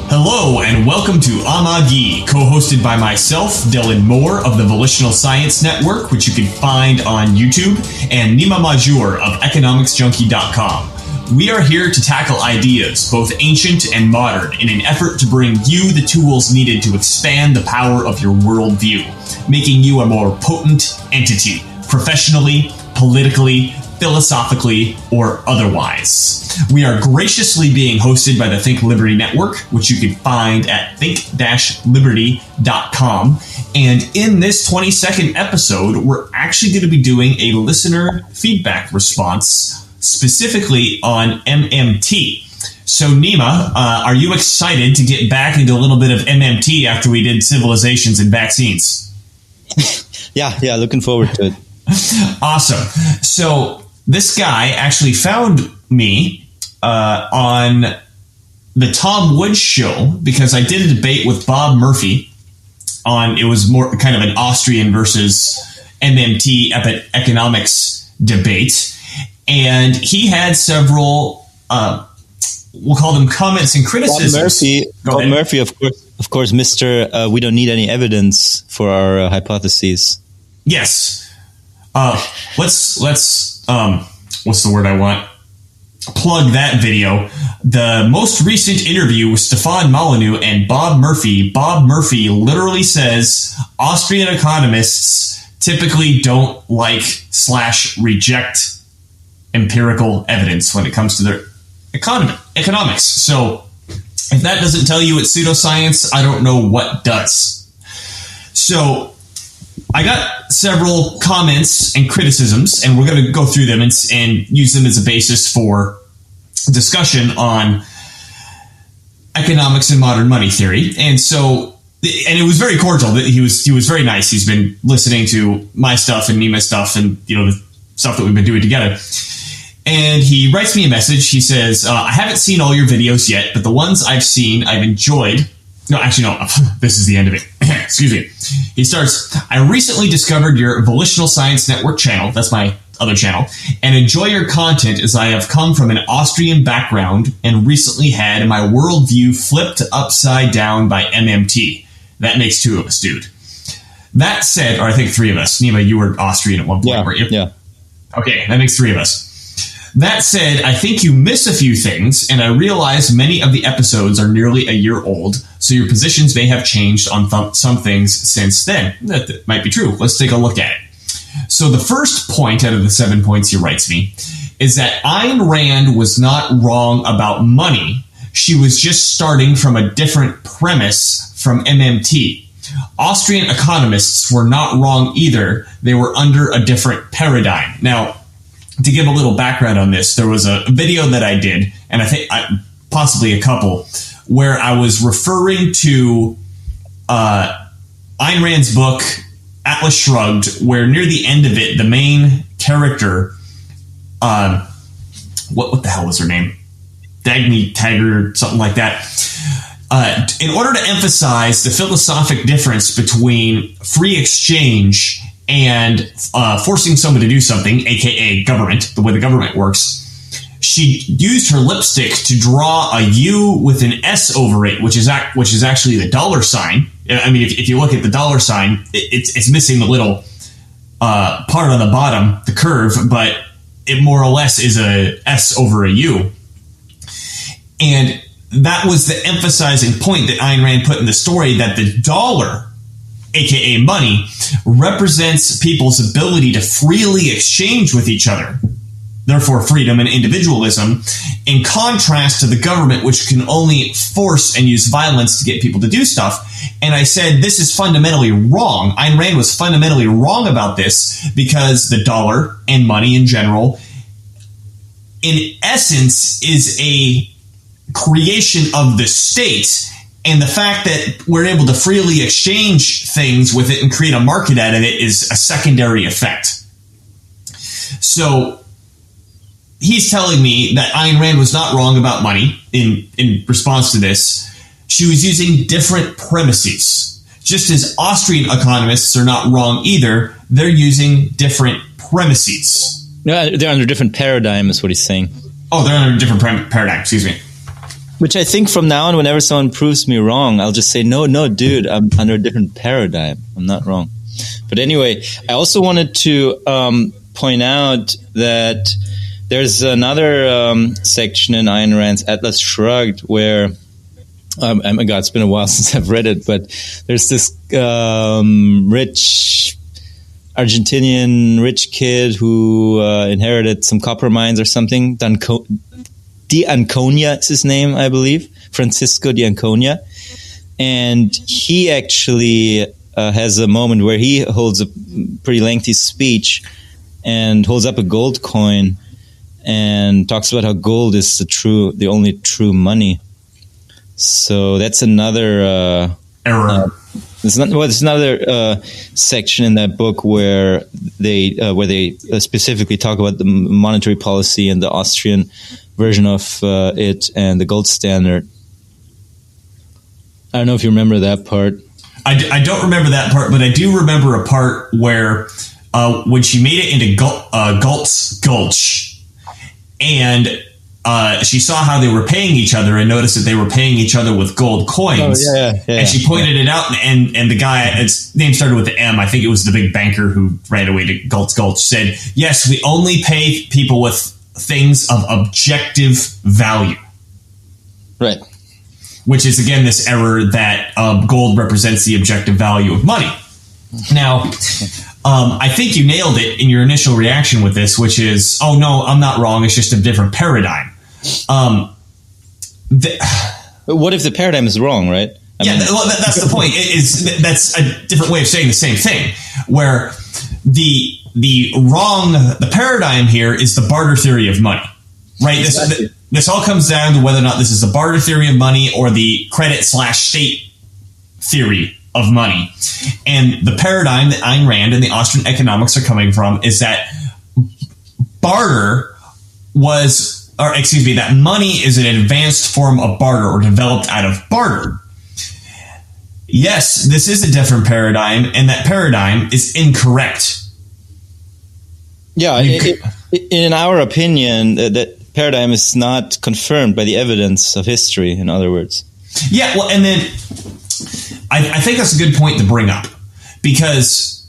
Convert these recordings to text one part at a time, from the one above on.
Hello and welcome to Amagi, co-hosted by myself, Dylan Moore of the Volitional Science Network, which you can find on YouTube, and Nima of economicsjunkie.com. We are here to tackle ideas, both ancient and modern, in an effort to bring you the tools needed to expand the power of your worldview, making you a more potent entity, professionally, politically, philosophically, or otherwise. We are graciously being hosted by the Think Liberty Network, which you can find at think-liberty.com. And in this 20-second episode, we're actually going to be doing a listener feedback response, specifically on MMT. So, Nima, are you excited to get back into a little bit of MMT after we did civilizations and vaccines? Yeah, looking forward to it. Awesome. So, this guy actually found me on the Tom Woods show because I did a debate with Bob Murphy on, it was more kind of an Austrian versus MMT economics debate. And he had several, we'll call them comments and criticisms. Bob Murphy, of course, Mr. We don't need any evidence for our hypotheses. Yes. Let's what's the word I want? Plug that video. The most recent interview with Stefan Molyneux and Bob Murphy. Bob Murphy literally says Austrian economists typically don't like/reject empirical evidence when it comes to their economics. So if that doesn't tell you it's pseudoscience, I don't know what does. So I got several comments and criticisms, and we're going to go through them and use them as a basis for discussion on economics and modern money theory. And so, and it was very cordial. He was very nice. He's been listening to my stuff and Nima stuff and, the stuff that we've been doing together. And he writes me a message. He says, I haven't seen all your videos yet, but the ones I've seen, I've enjoyed. No, actually, no. This is the end of it. Excuse me. He starts, I recently discovered your Volitional Science Network channel. That's my other channel. And enjoy your content as I have come from an Austrian background and recently had my worldview flipped upside down by MMT. That makes two of us, dude. That said, or I think three of us. Nima, you were Austrian at one point, weren't you? Yeah. Okay, that makes three of us. That said, I think you miss a few things, and I realize many of the episodes are nearly a year old, so your positions may have changed on some things since then. That might be true. Let's take a look at it. So the first point out of the 7 points he writes me is that Ayn Rand was not wrong about money. She was just starting from a different premise from MMT. Austrian economists were not wrong either. They were under a different paradigm. Now, to give a little background on this, there was a video that I did, and I think possibly a couple, where I was referring to Ayn Rand's book, Atlas Shrugged, where near the end of it, the main character, what the hell was her name? Dagny Taggart, something like that. In order to emphasize the philosophic difference between free exchange and forcing someone to do something, aka government, the way the government works, she used her lipstick to draw a U with an S over it, which is actually the dollar sign. I mean, if you look at the dollar sign, it's missing the little part on the bottom, the curve, but it more or less is a S over a U. And that was the emphasizing point that Ayn Rand put in the story, that the dollar, aka money, represents people's ability to freely exchange with each other, therefore freedom and individualism, in contrast to the government, which can only force and use violence to get people to do stuff. And I said, this is fundamentally wrong. Ayn Rand was fundamentally wrong about this because the dollar and money in general, in essence, is a creation of the state. And the fact that we're able to freely exchange things with it and create a market out of it is a secondary effect. So he's telling me that Ayn Rand was not wrong about money in response to this. She was using different premises. Just as Austrian economists are not wrong either, they're using different premises. No, they're under different paradigm, is what he's saying. Oh, they're under a different paradigm, excuse me. Which I think from now on, whenever someone proves me wrong, I'll just say, no, dude, I'm under a different paradigm. I'm not wrong. But anyway, I also wanted to point out that there's another section in Ayn Rand's Atlas Shrugged where, oh my God, it's been a while since I've read it, but there's this rich Argentinian rich kid who inherited some copper mines or something. D'Anconia is his name, I believe. Francisco D'Anconia. And he actually has a moment where he holds a pretty lengthy speech and holds up a gold coin and talks about how gold is the only true money. So that's another error. There's another section in that book where they specifically talk about the monetary policy and the Austrian version of it and the gold standard. I don't know if you remember that part. I don't remember that part, but I do remember a part where when she made it into Galts Gulch, and she saw how they were paying each other and noticed that they were paying each other with gold coins. Oh, yeah. And she pointed it out, and the guy, its name started with the M, I think it was the big banker who ran away to Galts Gulch, said, yes, we only pay people with things of objective value. Right. Which is, again, this error that gold represents the objective value of money. Now, I think you nailed it in your initial reaction with this, which is, oh, no, I'm not wrong. It's just a different paradigm. What if the paradigm is wrong, right? That's the point. That's a different way of saying the same thing, where the paradigm here is the barter theory of money, right? Exactly. This all comes down to whether or not this is the barter theory of money or the credit/state theory of money. And the paradigm that Ayn Rand and the Austrian economics are coming from is that that money is an advanced form of barter or developed out of barter. Yes, this is a different paradigm, and that paradigm is incorrect. Yeah, in our opinion, that paradigm is not confirmed by the evidence of history, in other words. Yeah, well, and then I think that's a good point to bring up, because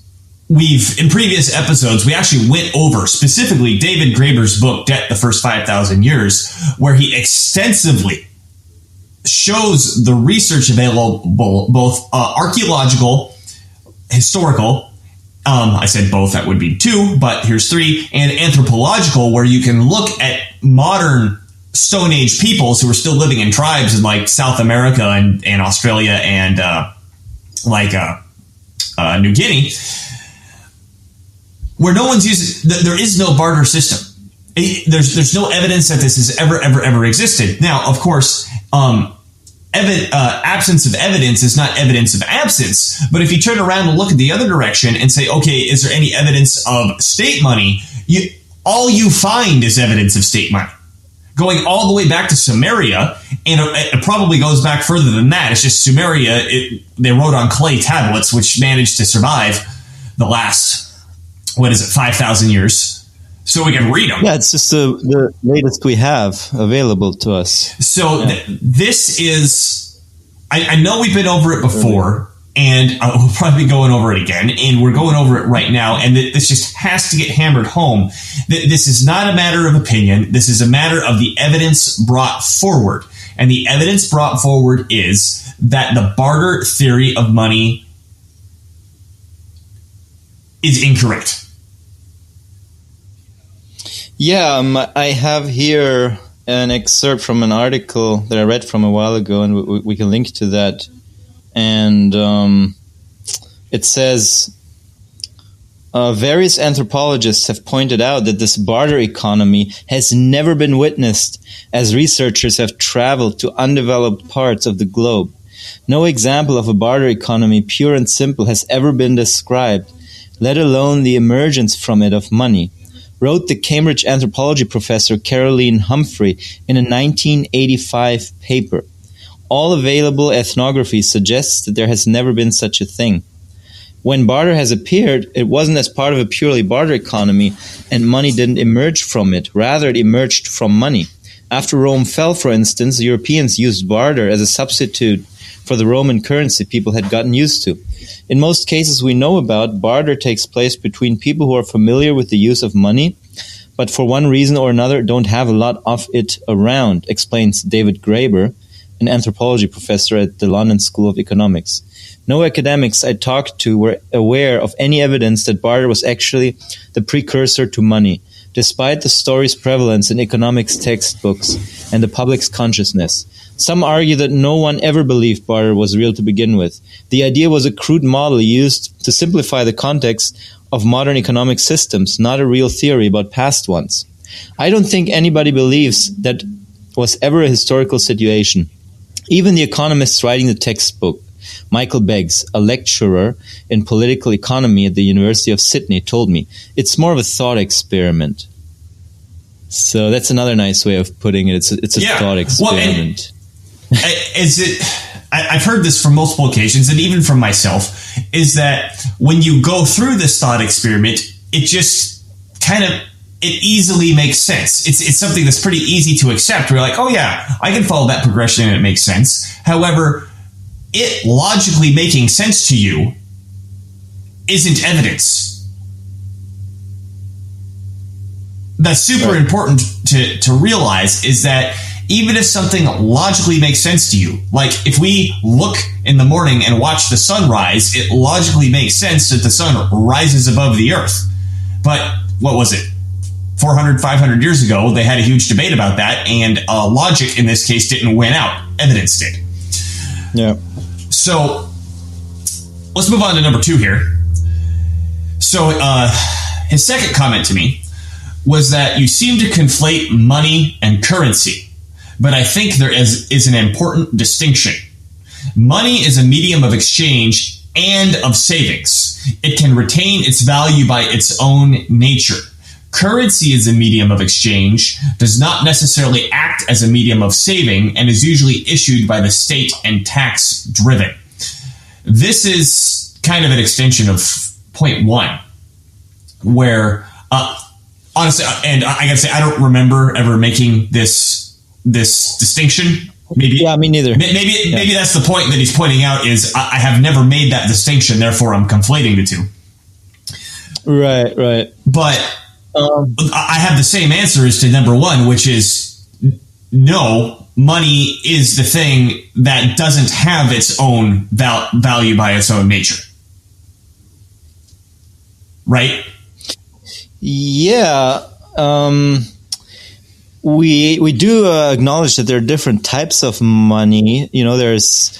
in previous episodes, we actually went over specifically David Graeber's book, Debt, the First 5,000 Years, where he extensively shows the research available, both archaeological, historical, I said both, that would be 2, but here's 3, and anthropological, where you can look at modern Stone Age peoples who are still living in tribes in like South America and Australia and New Guinea, where no one's using, there is no barter system. There's no evidence that this has ever existed. Now, of course, absence of evidence is not evidence of absence. But if you turn around and look at the other direction and say, okay, is there any evidence of state money? All you find is evidence of state money, going all the way back to Sumeria, and it probably goes back further than that. It's just Sumeria, they wrote on clay tablets, which managed to survive the last, 5,000 years. So we can read them. Yeah, it's just the latest we have available to us. So this is, I know we've been over it before, and we'll probably be going over it again, and we're going over it right now, and this just has to get hammered home. This is not a matter of opinion. This is a matter of the evidence brought forward. And the evidence brought forward is that the barter theory of money is incorrect. Yeah, I have here an excerpt from an article that I read from a while ago, and we can link to that. And it says, various anthropologists have pointed out that this barter economy has never been witnessed as researchers have traveled to undeveloped parts of the globe. No example of a barter economy, pure and simple, has ever been described, let alone the emergence from it of money, wrote the Cambridge anthropology professor Caroline Humphrey in a 1985 paper. All available ethnography suggests that there has never been such a thing. When barter has appeared, it wasn't as part of a purely barter economy, and money didn't emerge from it. Rather, it emerged from money. After Rome fell, for instance, Europeans used barter as a substitute for the Roman currency people had gotten used to. In most cases we know about, barter takes place between people who are familiar with the use of money, but for one reason or another don't have a lot of it around, explains David Graeber, an anthropology professor at the London School of Economics. No academics I talked to were aware of any evidence that barter was actually the precursor to money, despite the story's prevalence in economics textbooks and the public's consciousness. Some argue that no one ever believed barter was real to begin with. The idea was a crude model used to simplify the context of modern economic systems, not a real theory about past ones. I don't think anybody believes that was ever a historical situation. Even the economists writing the textbook, Michael Beggs, a lecturer in political economy at the University of Sydney, told me, it's more of a thought experiment. So that's another nice way of putting it. It's a thought experiment. I've heard this from multiple occasions, and even from myself, is that when you go through this thought experiment, it just it easily makes sense. It's something that's pretty easy to accept. We're like, oh yeah, I can follow that progression and it makes sense. However, it logically making sense to you isn't evidence. That's super important to realize, is that even if something logically makes sense to you, like if we look in the morning and watch the sun rise, it logically makes sense that the sun rises above the earth. But what was it? 400, 500 years ago, they had a huge debate about that, and logic in this case didn't win out. Evidence did. Yeah. So let's move on to number 2 here. So his second comment to me was that you seem to conflate money and currency. But I think there is an important distinction. Money is a medium of exchange and of savings. It can retain its value by its own nature. Currency is a medium of exchange, does not necessarily act as a medium of saving, and is usually issued by the state and tax driven. This is kind of an extension of point 1, where honestly, and I gotta say, I don't remember ever making this distinction. Maybe, yeah, me neither. Maybe that's the point that he's pointing out, is I have never made that distinction, therefore I'm conflating the two. Right. But I have the same answer as to number 1, which is no, money is the thing that doesn't have its own value by its own nature. Right? Yeah. We do acknowledge that there are different types of money. You know, there's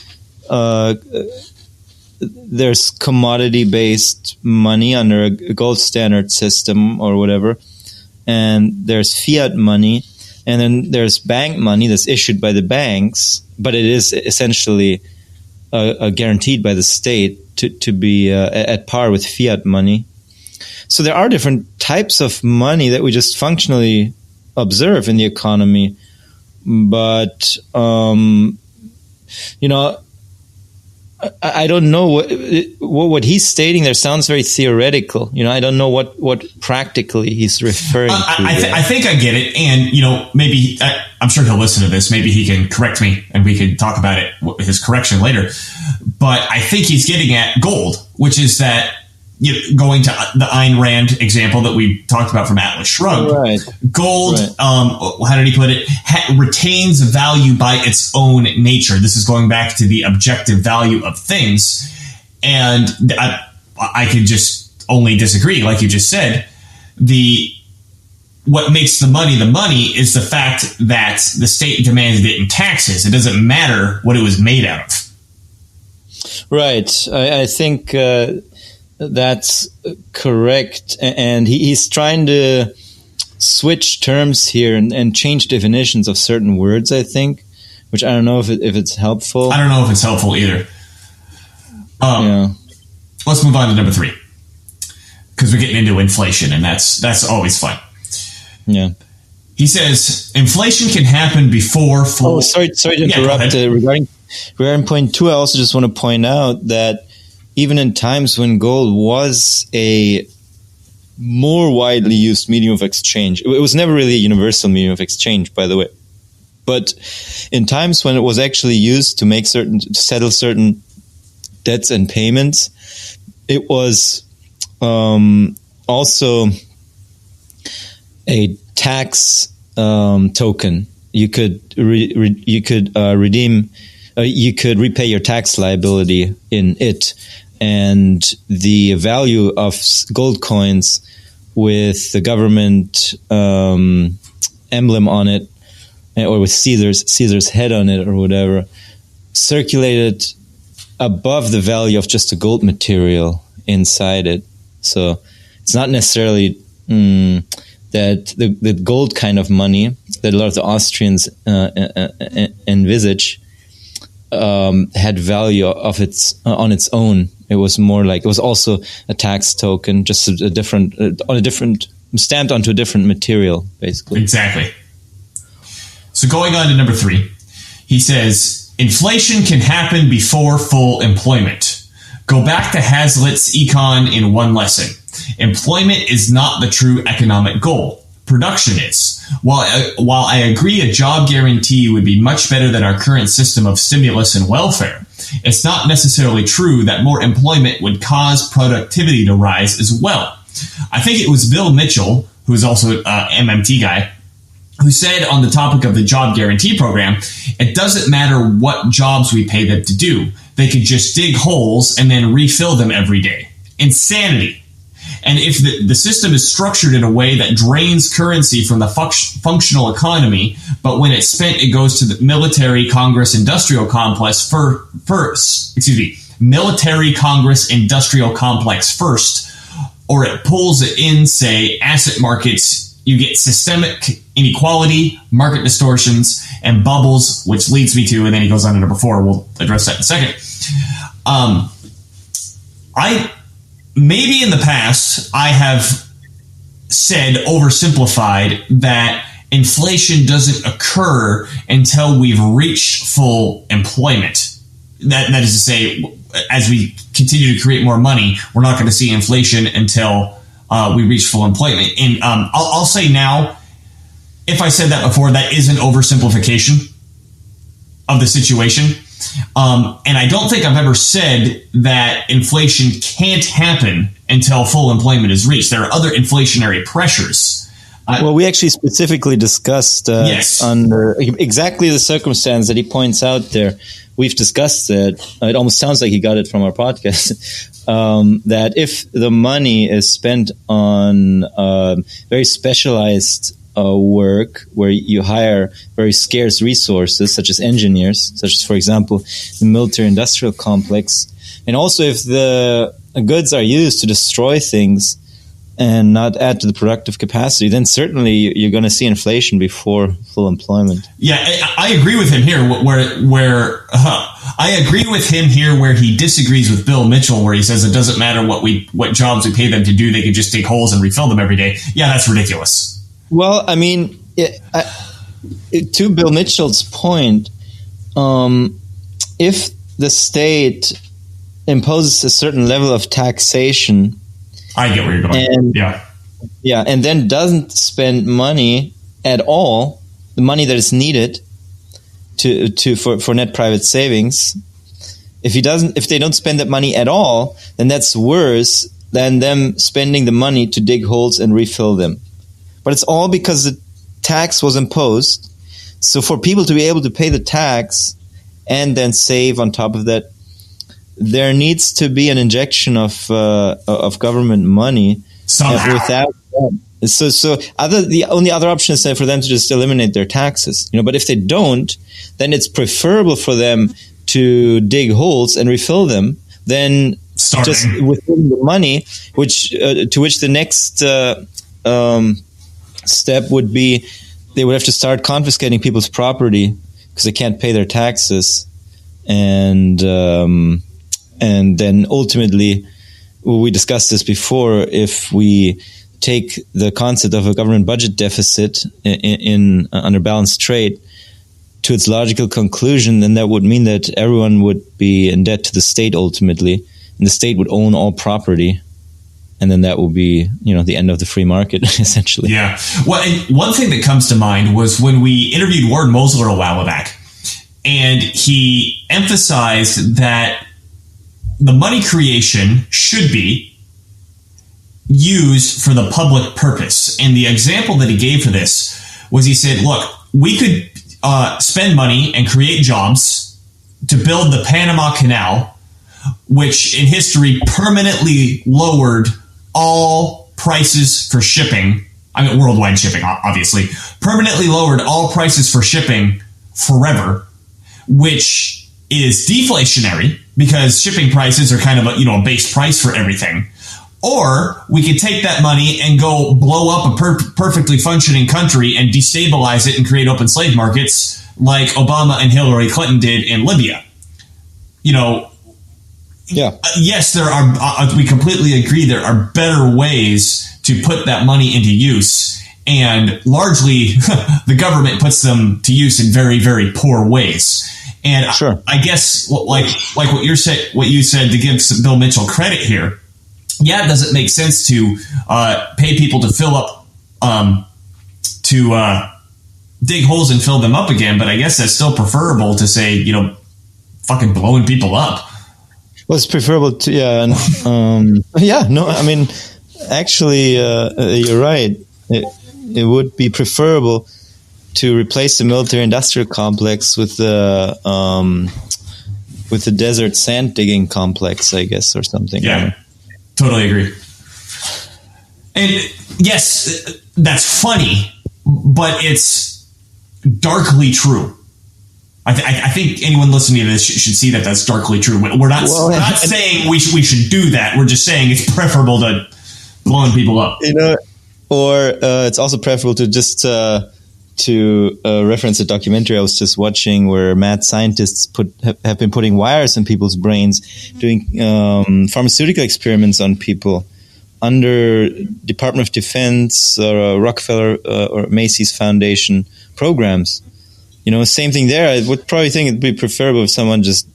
commodity-based money under a gold standard system or whatever, and there's fiat money, and then there's bank money that's issued by the banks, but it is essentially guaranteed by the state to be at par with fiat money. So there are different types of money that we just functionally observe in the economy, but I don't know what he's stating there sounds very theoretical. I don't know what practically he's referring to. I think I get it, and maybe I'm sure he'll listen to this. Maybe he can correct me, and we can talk about it, his correction later. But I think he's getting at gold, which is that. Going to the Ayn Rand example that we talked about from Atlas Shrugged, right. Gold, right. How did he put it? Retains value by its own nature. This is going back to the objective value of things. And I could just only disagree. Like you just said, what makes the money is the fact that the state demanded it in taxes. It doesn't matter what it was made out of. Right. I think that's correct. And he's trying to switch terms here and change definitions of certain words, I think, which I don't know if it's helpful. I don't know if it's helpful either. Yeah. Let's move on to number 3, because we're getting into inflation, and that's always fun. Yeah. He says inflation can happen before full. Oh, sorry to interrupt. Regarding point 2, I also just want to point out that even in times when gold was a more widely used medium of exchange, it was never really a universal medium of exchange, by the way. But in times when it was actually used to settle certain debts and payments, it was also a tax token. You could redeem. You could repay your tax liability in it, and the value of gold coins with the government emblem on it, or with Caesar's head on it, or whatever, circulated above the value of just the gold material inside it. So it's not necessarily that the gold kind of money that a lot of the Austrians envisage had value of on its own. It was more like, it was also a tax token, just stamped onto a different material, basically. Exactly. So going on to number 3, he says, inflation can happen before full employment. Go back to Hazlitt's econ in one lesson. Employment is not the true economic goal. Production is. While I agree a job guarantee would be much better than our current system of stimulus and welfare, it's not necessarily true that more employment would cause productivity to rise as well. I think it was Bill Mitchell, who is also an MMT guy, who said on the topic of the job guarantee program, it doesn't matter what jobs we pay them to do. They could just dig holes and then refill them every day. Insanity. And if the system is structured in a way that drains currency from the functional economy, but when it's spent, it goes to the military Congress industrial complex military Congress industrial complex first, or it pulls it in, say, asset markets, you get systemic inequality, market distortions, and bubbles, which leads me to, and then he goes on to number 4, we'll address that in a second. Maybe in the past, I have said, oversimplified, that inflation doesn't occur until we've reached full employment. That is to say, as we continue to create more money, we're not going to see inflation until we reach full employment. And I'll say now, if I said that before, that is an oversimplification of the situation. And I don't think I've ever said that inflation can't happen until full employment is reached. There are other inflationary pressures. Well, we actually specifically discussed under exactly the circumstance that he points out there. We've discussed it. It almost sounds like he got it from our podcast. That if the money is spent on very specialized work where you hire very scarce resources, such as engineers, such as, for example, the military-industrial complex, and also if the goods are used to destroy things and not add to the productive capacity, then certainly you're going to see inflation before full employment. Yeah, I agree with him here. I agree with him here where he disagrees with Bill Mitchell, where he says it doesn't matter what jobs we pay them to do; they could just dig holes and refill them every day. Yeah, that's ridiculous. Well, I mean, to Bill Mitchell's point, if the state imposes a certain level of taxation, I get where you're going. And then doesn't spend money at all, the money that is needed for net private savings. If they don't spend that money at all, then that's worse than them spending the money to dig holes and refill them. But it's all because the tax was imposed. So for people to be able to pay the tax and then save on top of that, there needs to be an injection of government money. Somehow. Without that, the only other option is for them to just eliminate their taxes. But if they don't, then it's preferable for them to dig holes and refill them than just withholding the money, to which the next step would be they would have to start confiscating people's property because they can't pay their taxes, and then ultimately, we discussed this before, if we take the concept of a government budget deficit in under balanced trade to its logical conclusion, then that would mean that everyone would be in debt to the state ultimately, and the state would own all property. and then that will be, the end of the free market, essentially. Yeah. Well, and one thing that comes to mind was when we interviewed Warren Mosler a while back, and he emphasized that the money creation should be used for the public purpose. And the example that he gave for this was, he said, look, we could spend money and create jobs to build the Panama Canal, which in history permanently lowered all prices for shipping. I mean, worldwide shipping, obviously. Permanently lowered all prices for shipping forever, which is deflationary because shipping prices are kind of a base price for everything. Or we could take that money and go blow up a perfectly functioning country and destabilize it and create open slave markets like Obama and Hillary Clinton did in Libya. Yes, there are. We completely agree. There are better ways to put that money into use, and largely the government puts them to use in very, very poor ways. And sure. I guess, like what you said, to give Bill Mitchell credit here. Yeah, does it make sense to pay people to fill up, dig holes and fill them up again? But I guess that's still preferable to say, fucking blowing people up. Well, it's preferable to, I mean, actually, you're right. It would be preferable to replace the military-industrial complex with the desert sand digging complex, I guess, or something. Yeah, totally agree. And yes, that's funny, but it's darkly true. I think anyone listening to this should see that that's darkly true. We're not saying we should do that. We're just saying it's preferable to blowing people up. Or it's also preferable to just to reference a documentary I was just watching where mad scientists have been putting wires in people's brains, doing pharmaceutical experiments on people under Department of Defense or Rockefeller or Macy's Foundation programs. Same thing there. I would probably think it'd be preferable if someone just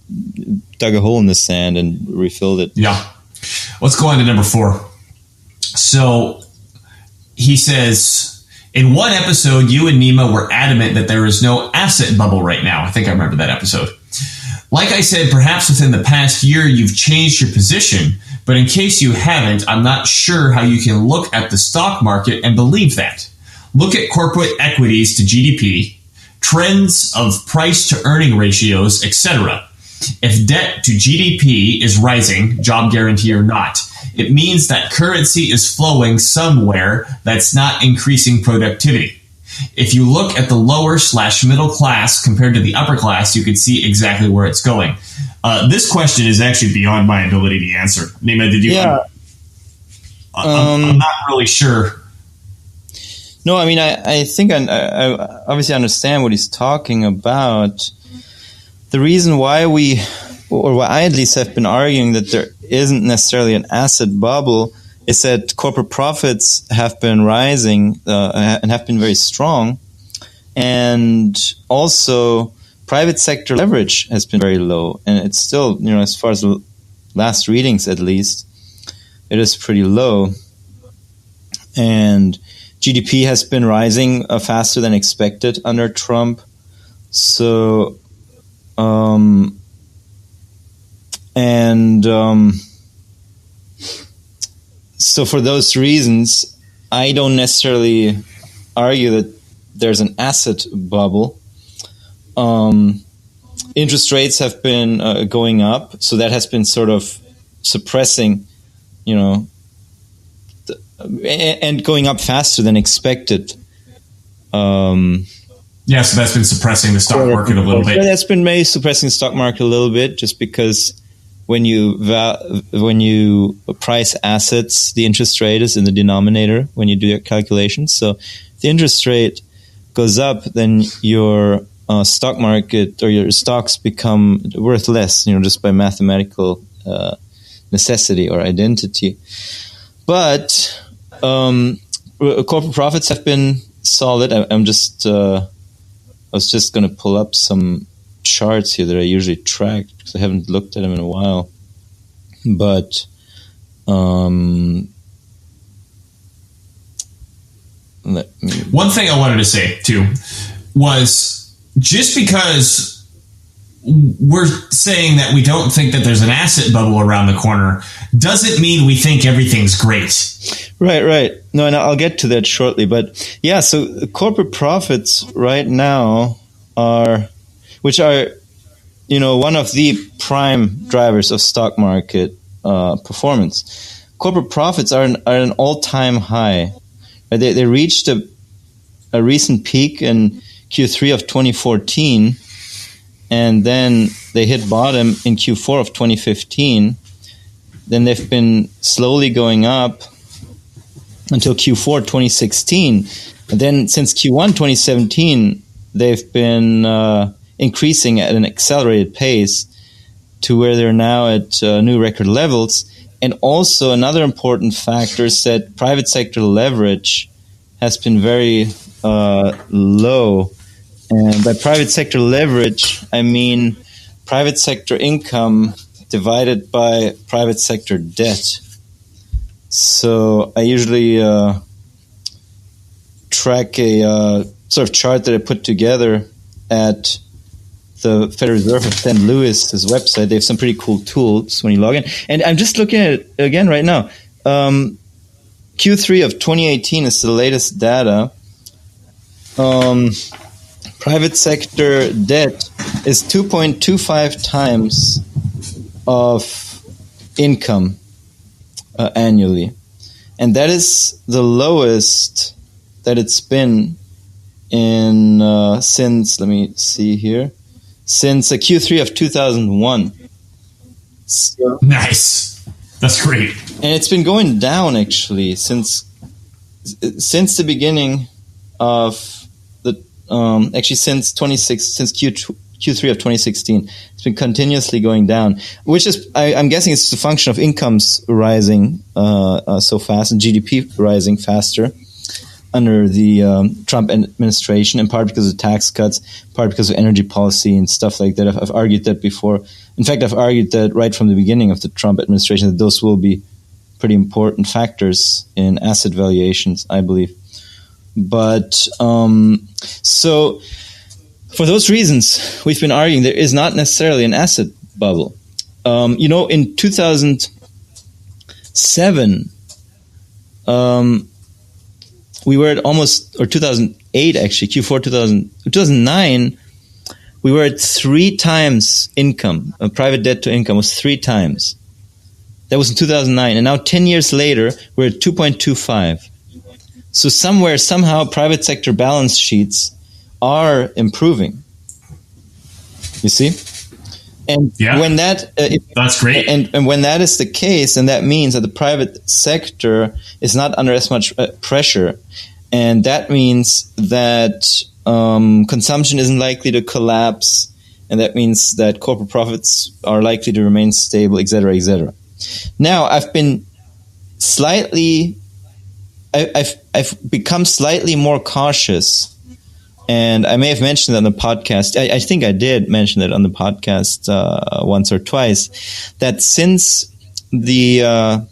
dug a hole in the sand and refilled it. Yeah. Let's go on to number 4. So he says, in one episode, you and Nima were adamant that there is no asset bubble right now. I think I remember that episode. Like I said, perhaps within the past year, you've changed your position. But in case you haven't, I'm not sure how you can look at the stock market and believe that. Look at corporate equities to GDP, trends of price to earning ratios, etc. If debt to GDP is rising, job guarantee or not, it means that currency is flowing somewhere that's not increasing productivity. If you look at the lower/middle class compared to the upper class, you can see exactly where it's going. This question is actually beyond my ability to answer. Nima, did you? Yeah. I'm not really sure. No, I mean, I think I obviously understand what he's talking about. The reason why why I at least have been arguing that there isn't necessarily an asset bubble is that corporate profits have been rising and have been very strong. And also private sector leverage has been very low. And it's still, as far as the last readings at least, it is pretty low. And GDP has been rising faster than expected under Trump. So, so for those reasons, I don't necessarily argue that there's an asset bubble. Interest rates have been going up, so that has been sort of suppressing, and going up faster than expected. Yeah, so that's been suppressing the stock market a little bit. That's been maybe suppressing the stock market a little bit, just because when you price assets, the interest rate is in the denominator when you do your calculations. So if the interest rate goes up, then your stock market or your stocks become worth less, just by mathematical necessity or identity. But corporate profits have been solid. I was just going to pull up some charts here that I usually track because I haven't looked at them in a while. But One thing I wanted to say, too, was just because we're saying that we don't think that there's an asset bubble around the corner doesn't mean we think everything's great. Right. No, and I'll get to that shortly. But yeah, so corporate profits right now which are, one of the prime drivers of stock market performance. Corporate profits are an all-time high. They reached a recent peak in Q3 of 2014, and then they hit bottom in Q4 of 2015. Then they've been slowly going up until Q4 2016. And then since Q1 2017, they've been increasing at an accelerated pace to where they're now at new record levels. And also another important factor is that private sector leverage has been very low. And by private sector leverage, I mean private sector income divided by private sector debt. So I usually track a sort of chart that I put together at the Federal Reserve of St. Louis's website. They have some pretty cool tools when you log in. And I'm just looking at it again right now. Q3 of 2018 is the latest data. Private sector debt is 2.25 times of income annually. And that is the lowest that it's been in since, let me see here, since Q3 of 2001. So, nice. That's great. And it's been going down actually since the beginning of the since Q3 of 2016. It's been continuously going down, which is I'm guessing it's a function of incomes rising so fast and GDP rising faster under the Trump administration, in part because of tax cuts, in part because of energy policy and stuff like that. I've argued that before. In fact, I've argued that right from the beginning of the Trump administration, that those will be pretty important factors in asset valuations, I believe. But so for those reasons, we've been arguing there is not necessarily an asset bubble. In 2007, we were at almost, or 2008 actually, Q4 2009, we were at 3 times income. Private debt to income was 3 times. That was in 2009. And now 10 years later, we're at 2.25. So somehow, private sector balance sheets are improving. You see? And when that's great. And when that is the case, and that means that the private sector is not under as much pressure, and that means that consumption isn't likely to collapse, and that means that corporate profits are likely to remain stable, et cetera, et cetera. Now, I've become slightly more cautious. And I may have mentioned that on the podcast. I think I did mention that on the podcast once or twice, that since the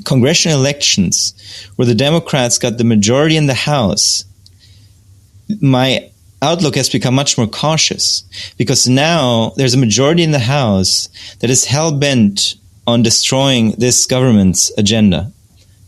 congressional elections, where the Democrats got the majority in the House, my outlook has become much more cautious, because now there's a majority in the House that is hell-bent on destroying this government's agenda.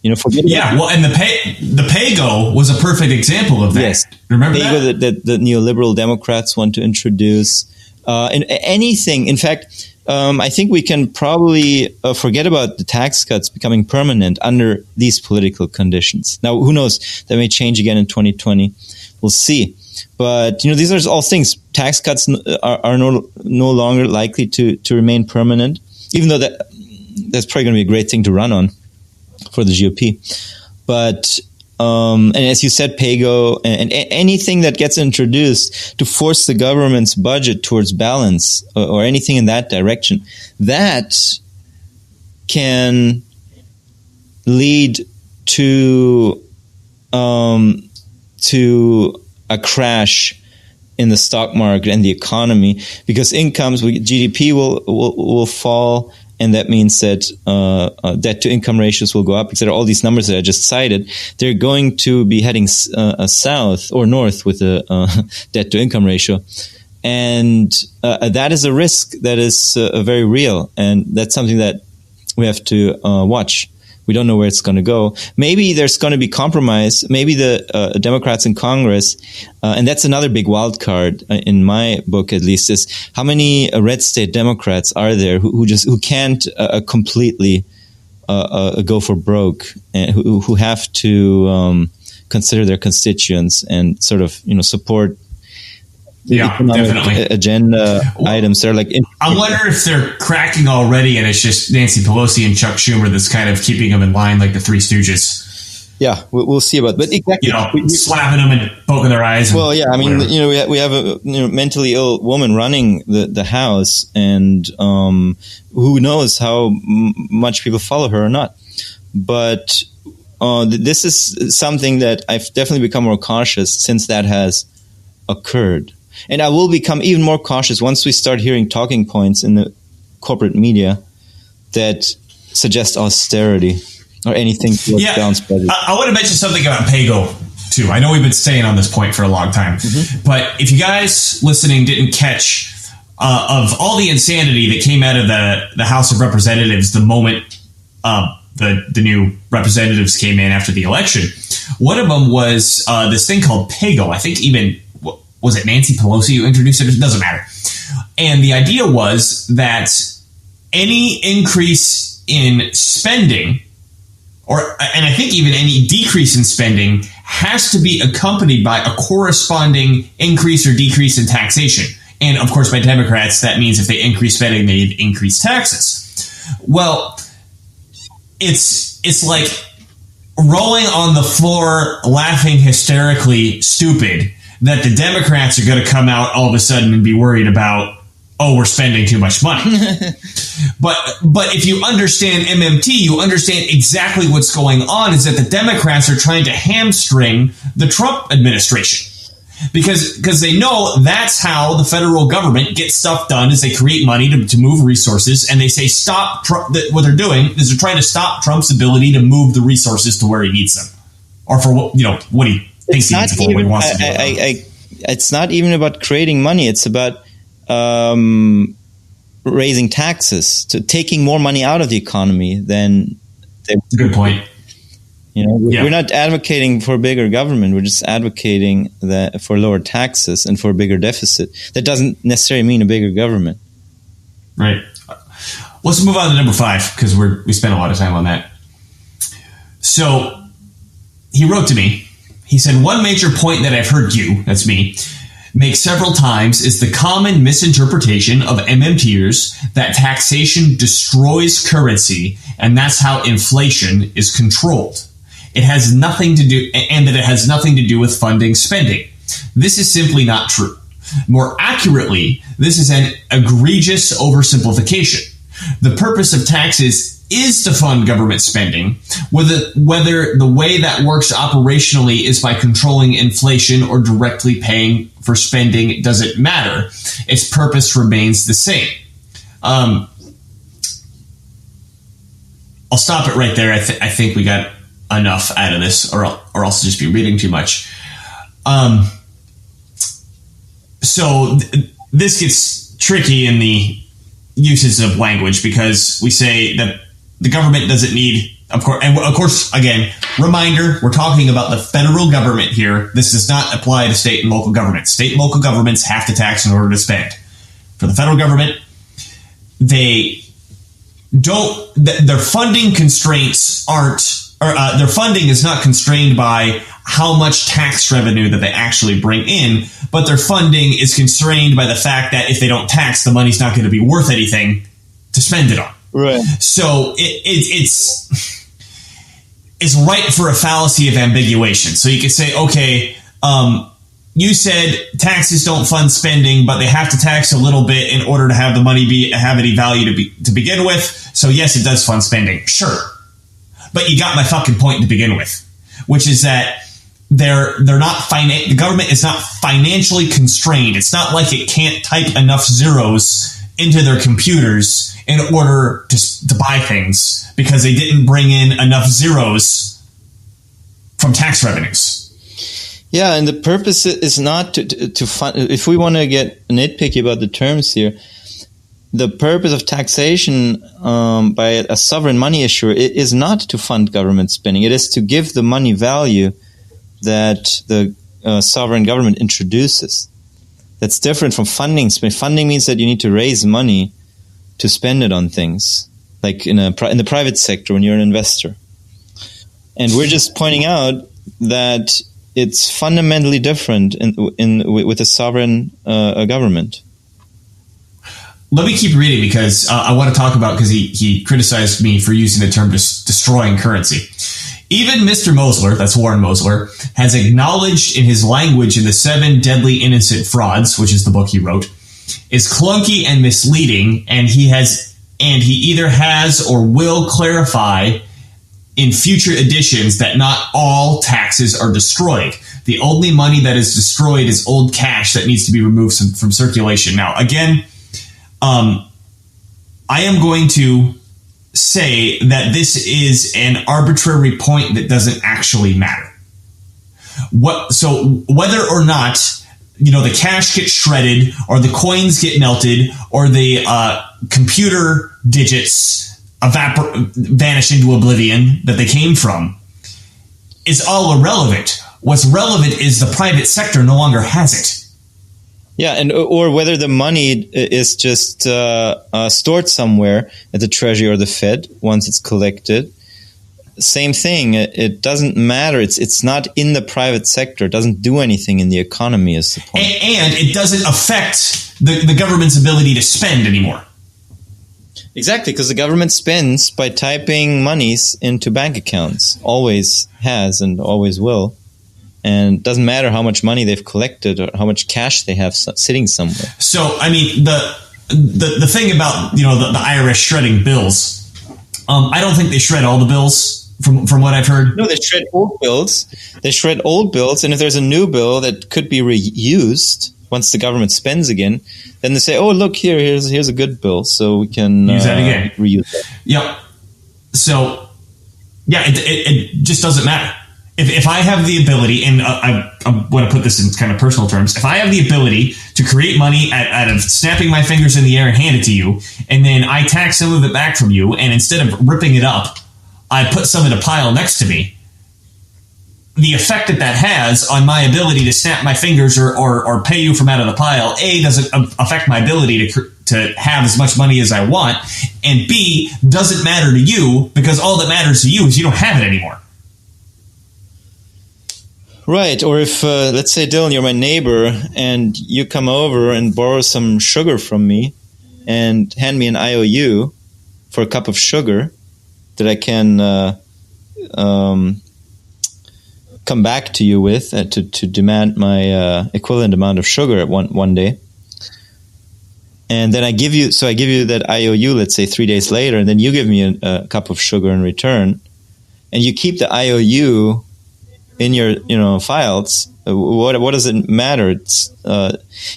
And the Pago was a perfect example of that. Yes. Remember Pago that the neoliberal Democrats want to introduce. In anything, in fact, I think we can probably forget about the tax cuts becoming permanent under these political conditions. Now, who knows? That may change again in 2020. We'll see. But these are all things. Tax cuts are no longer likely to remain permanent, even though that's probably going to be a great thing to run on for the GOP. But and as you said, Pago and anything that gets introduced to force the government's budget towards balance or anything in that direction, that can lead to a crash in the stock market and the economy, because GDP will fall, and that means that debt to income ratios will go up, etc. All these numbers that I just cited, they're going to be heading south or north with the debt to income ratio. And that is a risk that is very real. And that's something that we have to watch. We don't know where it's going to go. Maybe there's going to be compromise. Maybe the Democrats in Congress, and that's another big wild card in my book, at least, is how many red state Democrats are there who can't completely go for broke, and who have to consider their constituents and sort of support economic agenda items. They're like, I wonder if they're cracking already, and it's just Nancy Pelosi and Chuck Schumer that's kind of keeping them in line, like the Three Stooges. Yeah, we'll see about. But exactly, slapping them and poking their eyes. Well, yeah, I mean, we have a mentally ill woman running the House, and who knows how much people follow her or not. But this is something that I've definitely become more cautious since that has occurred. And I will become even more cautious once we start hearing talking points in the corporate media that suggest austerity or anything towards balanced budget. I want to mention something about Pago, too. I know we've been staying on this point for a long time. Mm-hmm. But if you guys listening didn't catch of all the insanity that came out of the House of Representatives the moment the new representatives came in after the election, one of them was this thing called Pago. I think even... was it Nancy Pelosi who introduced it? It doesn't matter. And the idea was that any increase in spending, and I think even any decrease in spending, has to be accompanied by a corresponding increase or decrease in taxation. And of course, by Democrats, that means if they increase spending, they increase taxes. Well, it's like rolling on the floor, laughing hysterically stupid that the Democrats are going to come out all of a sudden and be worried about, we're spending too much money. But if you understand MMT, you understand exactly what's going on is that the Democrats are trying to hamstring the Trump administration. Because they know that's how the federal government gets stuff done, is they create money to move resources, and they say stop. What they're doing is they're trying to stop Trump's ability to move the resources to where he needs them, or for what he thinks he needs for what he wants to do. It's not even about creating money. It's about raising taxes, to taking more money out of the economy than. Good point. We're not advocating for bigger government. We're just advocating for lower taxes and for a bigger deficit. That doesn't necessarily mean a bigger government. Right. Let's move on to number 5, because we spent a lot of time on that. So he wrote to me. He said, one major point that I've heard you, that's me, make several times is the common misinterpretation of MMTers that taxation destroys currency, and that's how inflation is controlled. It has nothing to do, and that it has nothing to do with funding spending. This is simply not true. More accurately, this is an egregious oversimplification. The purpose of taxes is to fund government spending. Whether the way that works operationally is by controlling inflation or directly paying for spending doesn't matter. Its purpose remains the same. I'll stop it right there. I think we got enough out of this, or else just be reading too much. So this gets tricky in the uses of language, because we say that the government doesn't need, of course, again, reminder, we're talking about the federal government here. This does not apply to state and local governments. State and local governments have to tax in order to spend. For the federal government, their funding constraints their funding is not constrained by how much tax revenue that they actually bring in, but their funding is constrained by the fact that if they don't tax, the money's not going to be worth anything to spend it on. Right. So it's ripe for a fallacy of ambiguation. So you could say, okay, you said taxes don't fund spending, but they have to tax a little bit in order to have the money have any value to begin with. So yes, it does fund spending. Sure. But you got my fucking point to begin with, which is that they're not the government is not financially constrained. It's not like it can't type enough zeros into their computers in order to buy things because they didn't bring in enough zeros from tax revenues. Yeah, and the purpose is not to fund. If we want to get nitpicky about the terms here, the purpose of taxation by a sovereign money issuer is not to fund government spending. It is to give the money value that the sovereign government introduces. That's different from funding. Funding means that you need to raise money to spend it on things, like in the private sector when you're an investor. And we're just pointing out that it's fundamentally different with a sovereign government. Let me keep reading because I want to talk about, because he criticized me for using the term destroying currency. Even Mr. Mosler, that's Warren Mosler, has acknowledged in his language in the 7 Deadly Innocent Frauds, which is the book he wrote, is clunky and misleading, and he either has or will clarify in future editions that not all taxes are destroyed. The only money that is destroyed is old cash that needs to be removed from circulation. Now, again, I am going to say that this is an arbitrary point that doesn't actually matter. So whether or not, the cash gets shredded or the coins get melted or the computer digits vanish into oblivion that they came from, is all irrelevant. What's relevant is the private sector no longer has it. Yeah, or whether the money is just stored somewhere at the Treasury or the Fed once it's collected. Same thing. It doesn't matter. It's not in the private sector. It doesn't do anything in the economy, is the point. And it doesn't affect the government's ability to spend anymore. Exactly, because the government spends by typing monies into bank accounts. Always has and always will. And it doesn't matter how much money they've collected or how much cash they have sitting somewhere. So, I mean, the thing about, the IRS shredding bills, I don't think they shred all the bills from what I've heard. No, they shred old bills. They shred old bills, and if there's a new bill that could be reused once the government spends again, then they say, oh, look, here's a good bill, so we can use that again. Reuse that. Yep. So, yeah, it just doesn't matter. If I have the ability, and I want to put this in kind of personal terms, if I have the ability to create money out of snapping my fingers in the air and hand it to you, and then I tax some of it back from you, and instead of ripping it up, I put some in a pile next to me, the effect that has on my ability to snap my fingers or pay you from out of the pile, A, doesn't affect my ability to have as much money as I want, and B, doesn't matter to you, because all that matters to you is you don't have it anymore. Right, or if, let's say, Dylan, you're my neighbor, and you come over and borrow some sugar from me and hand me an IOU for a cup of sugar that I can come back to you with to demand my equivalent amount of sugar at one day. And then I give you that IOU, let's say 3 days later, and then you give me a cup of sugar in return, and you keep the IOU in your files. What does it matter? It's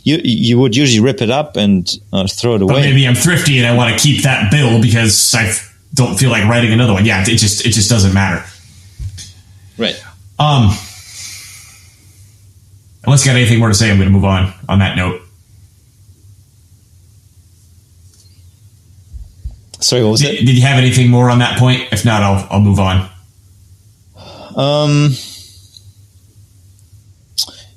you would usually rip it up and throw it away. But maybe I'm thrifty and I want to keep that bill because I don't feel like writing another one. Yeah, it just doesn't matter. Right. Unless you got anything more to say, I'm going to move on that note. Sorry, what was it? Did you have anything more on that point? If not, I'll move on.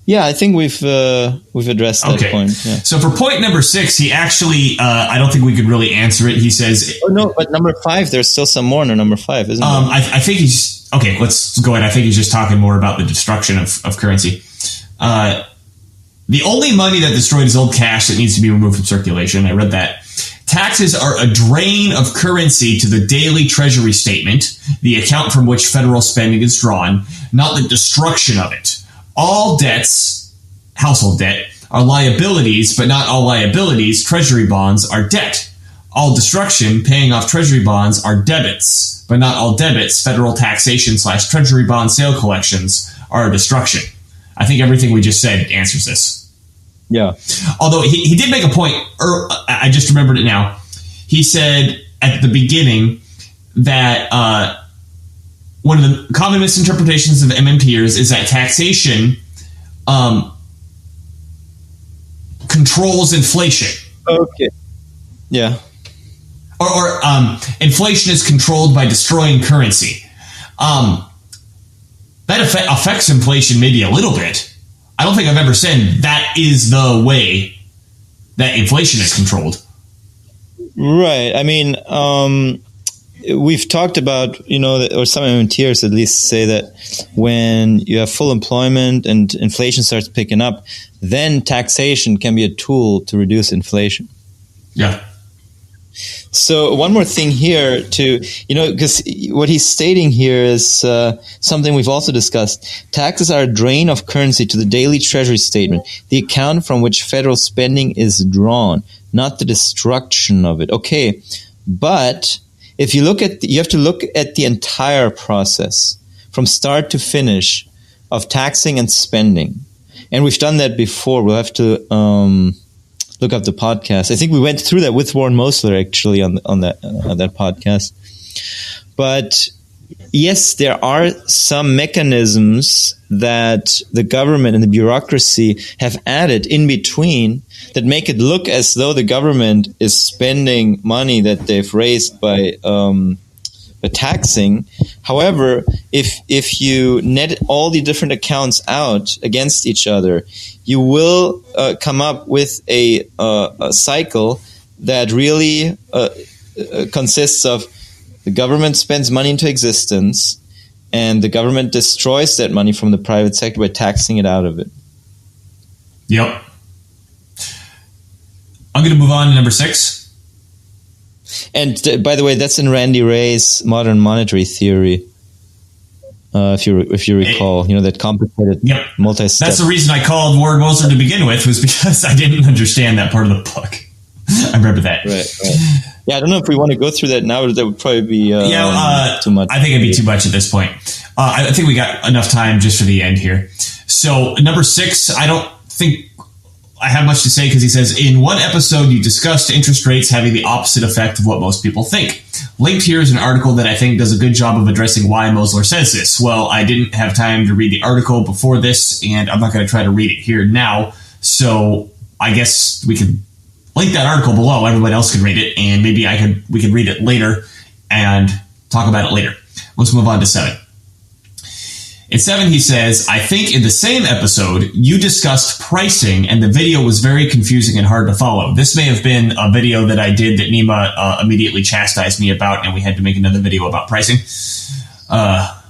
Yeah, I think we've addressed that point. Yeah. So for point number 6, he actually, I don't think we could really answer it. He says, "Oh no, but number 5, there's still some more in number 5, isn't there?" I think he's okay. Let's go ahead. I think he's just talking more about the destruction of currency. The only money that destroyed is old cash that needs to be removed from circulation. I read that. Taxes are a drain of currency to the daily treasury statement, the account from which federal spending is drawn, not the destruction of it. All debts, household debt, are liabilities, but not all liabilities, treasury bonds, are debt. All destruction, paying off treasury bonds, are debits, but not all debits, federal taxation / treasury bond sale collections, are destruction. I think everything we just said answers this. Yeah. Although he did make a point, or I just remembered it now. He said at the beginning that one of the common misinterpretations of MMTers is that taxation controls inflation. Okay. Yeah. Or inflation is controlled by destroying currency. That affects inflation maybe a little bit. I don't think I've ever said that is the way that inflation is controlled. Right. I mean, we've talked about, or some MMTers at least say that when you have full employment and inflation starts picking up, then taxation can be a tool to reduce inflation. Yeah. So one more thing here because what he's stating here is something we've also discussed. Taxes are a drain of currency to the daily treasury statement, the account from which federal spending is drawn, not the destruction of it. Okay, but if you you have to look at the entire process from start to finish of taxing and spending. And we've done that before. We'll have to look up the podcast. I think we went through that with Warren Mosler actually on that podcast. But yes, there are some mechanisms that the government and the bureaucracy have added in between that make it look as though the government is spending money that they've raised by taxing. However, if you net all the different accounts out against each other, you will come up with a cycle that really consists of the government spends money into existence and the government destroys that money from the private sector by taxing it out of it. Yep. I'm going to move on to number 6. And by the way, that's in Randy Ray's Modern Monetary Theory. If you recall, that complicated multi-step. That's the reason I called Warren Mosler to begin with, was because I didn't understand that part of the book. I remember that. Right. Yeah, I don't know if we want to go through that now, but that would probably be too much. I think it'd be too much at this point. I think we got enough time just for the end here. So number 6, I don't think I have much to say because he says, in one episode you discussed interest rates having the opposite effect of what most people think. Linked here is an article that I think does a good job of addressing why Mosler says this. Well, I didn't have time to read the article before this, and I'm not going to try to read it here now. So I guess we could link that article below. Everybody else can read it, and maybe we could read it later and talk about it later. Let's move on to 7. In 7, he says, I think in the same episode, you discussed pricing, and the video was very confusing and hard to follow. This may have been a video that I did that Nima immediately chastised me about, and we had to make another video about pricing,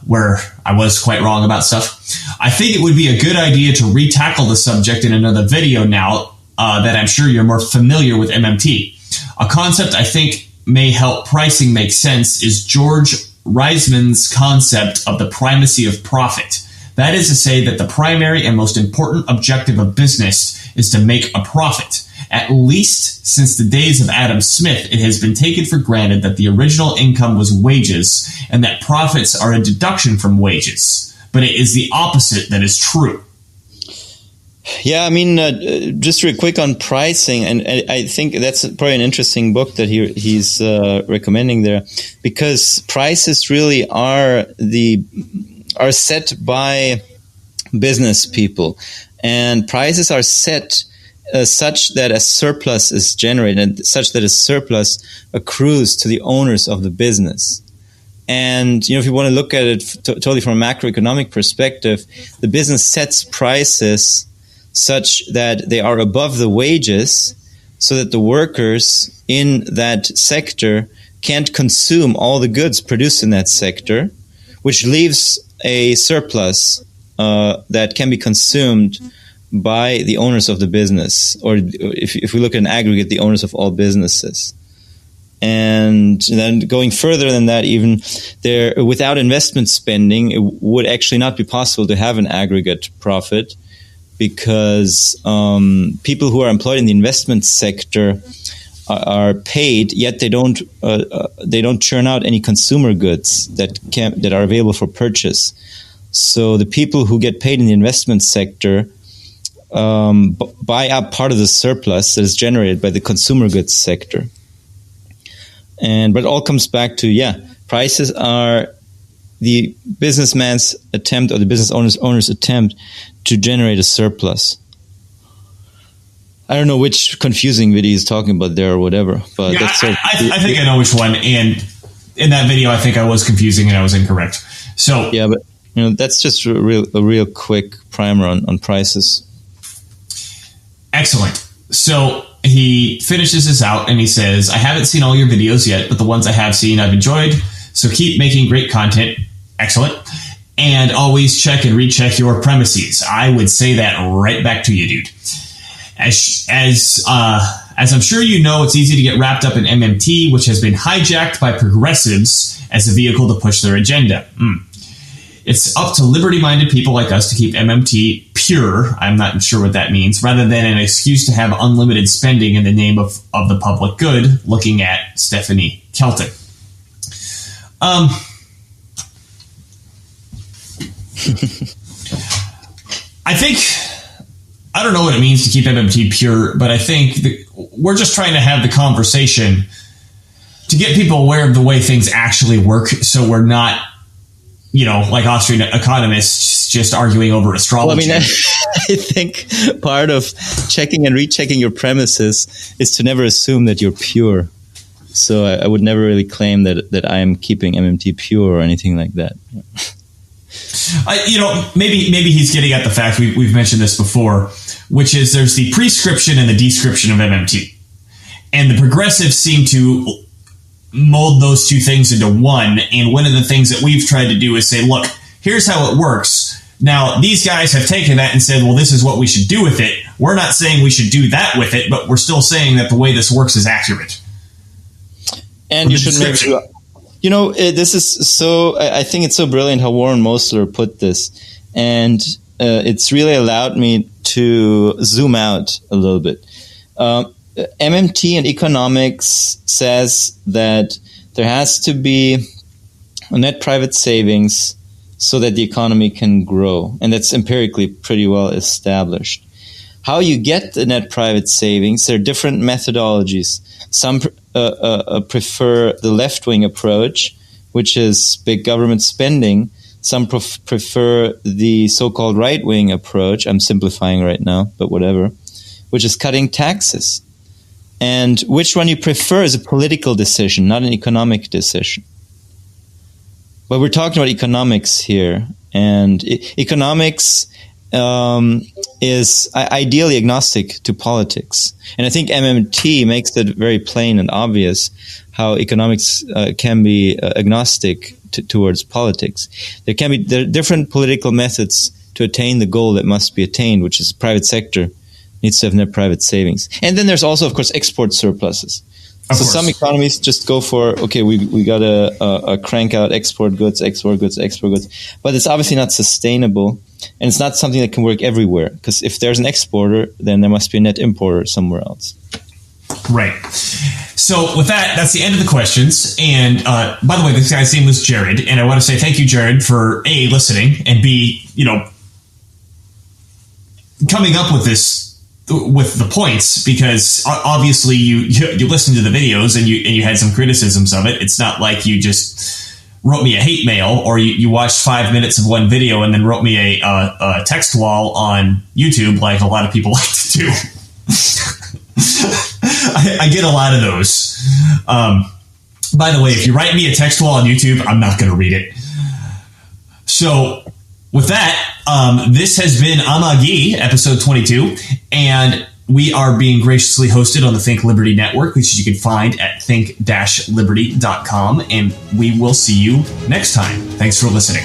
where I was quite wrong about stuff. I think it would be a good idea to re-tackle the subject in another video now that I'm sure you're more familiar with MMT. A concept I think may help pricing make sense is George Reisman's concept of the primacy of profit. That is to say that the primary and most important objective of business is to make a profit. At least since the days of Adam Smith, it has been taken for granted that the original income was wages and that profits are a deduction from wages. But it is the opposite that is true. Yeah, I mean, just real quick on pricing, and I think that's probably an interesting book that he's recommending there, because prices really are set by business people, and prices are set such that a surplus is generated, and such that a surplus accrues to the owners of the business. And if you want to look at it totally from a macroeconomic perspective, the business sets prices such that they are above the wages, so that the workers in that sector can't consume all the goods produced in that sector, which leaves a surplus that can be consumed by the owners of the business, or if we look at an aggregate, the owners of all businesses. And then going further than that, even there, without investment spending, it would actually not be possible to have an aggregate profit, because people who are employed in the investment sector are paid, yet they don't churn out any consumer goods that are available for purchase. So the people who get paid in the investment sector buy up part of the surplus that is generated by the consumer goods sector. But it all comes back to, prices are the businessman's attempt or the business owner's attempt to generate a surplus. I don't know which confusing video he's talking about there or whatever, but yeah, that's I think I know which one. And in that video, I think I was confusing and I was incorrect. So yeah, but that's just a real quick primer on prices. Excellent. So he finishes this out and he says, I haven't seen all your videos yet, but the ones I have seen I've enjoyed. So keep making great content. Excellent. And always check and recheck your premises. I would say that right back to you, dude. As I'm sure you know, it's easy to get wrapped up in MMT, which has been hijacked by progressives as a vehicle to push their agenda. It's up to liberty-minded people like us to keep MMT pure, I'm not sure what that means, rather than an excuse to have unlimited spending in the name of the public good, looking at Stephanie Kelton. I don't know what it means to keep MMT pure, but I think we're just trying to have the conversation to get people aware of the way things actually work, so we're not, like Austrian economists just arguing over astrology. Well, I think part of checking and rechecking your premises is to never assume that you're pure. So I would never really claim that I am keeping MMT pure or anything like that. Maybe he's getting at the fact we've mentioned this before, which is there's the prescription and the description of MMT, and the progressives seem to mold those two things into one. And one of the things that we've tried to do is say, look, here's how it works. Now, these guys have taken that and said, well, this is what we should do with it. We're not saying we should do that with it, but we're still saying that the way this works is accurate. And you should make sure. This is so. I think it's so brilliant how Warren Mosler put this, and it's really allowed me to zoom out a little bit. MMT in economics says that there has to be a net private savings so that the economy can grow, and that's empirically pretty well established. How you get the net private savings, there are different methodologies. Some prefer the left-wing approach, which is big government spending. Some prefer the so-called right-wing approach. I'm simplifying right now, but whatever, which is cutting taxes. And which one you prefer is a political decision, not an economic decision. But we're talking about economics here, and economics is ideally agnostic to politics. And I think MMT makes it very plain and obvious how economics can be agnostic towards politics. There are different political methods to attain the goal that must be attained, which is private sector needs to have net private savings. And then there's also, of course, export surpluses. So some economies just go for, okay, we got to crank out export goods. But it's obviously not sustainable, and it's not something that can work everywhere, because if there's an exporter, then there must be a net importer somewhere else. Right. So with that, that's the end of the questions. And by the way, this guy's name was Jared, and I want to say thank you, Jared, for A, listening, and B, coming up with this, with the points, because obviously you listened to the videos and you had some criticisms of it. It's not like you just wrote me a hate mail, or you watched 5 minutes of one video and then wrote me a text wall on YouTube, like a lot of people like to do. I get a lot of those. By the way, if you write me a text wall on YouTube, I'm not going to read it. So with that, this has been Amagi, episode 22, and we are being graciously hosted on the Think Liberty Network, which you can find at think-liberty.com, and we will see you next time. Thanks for listening.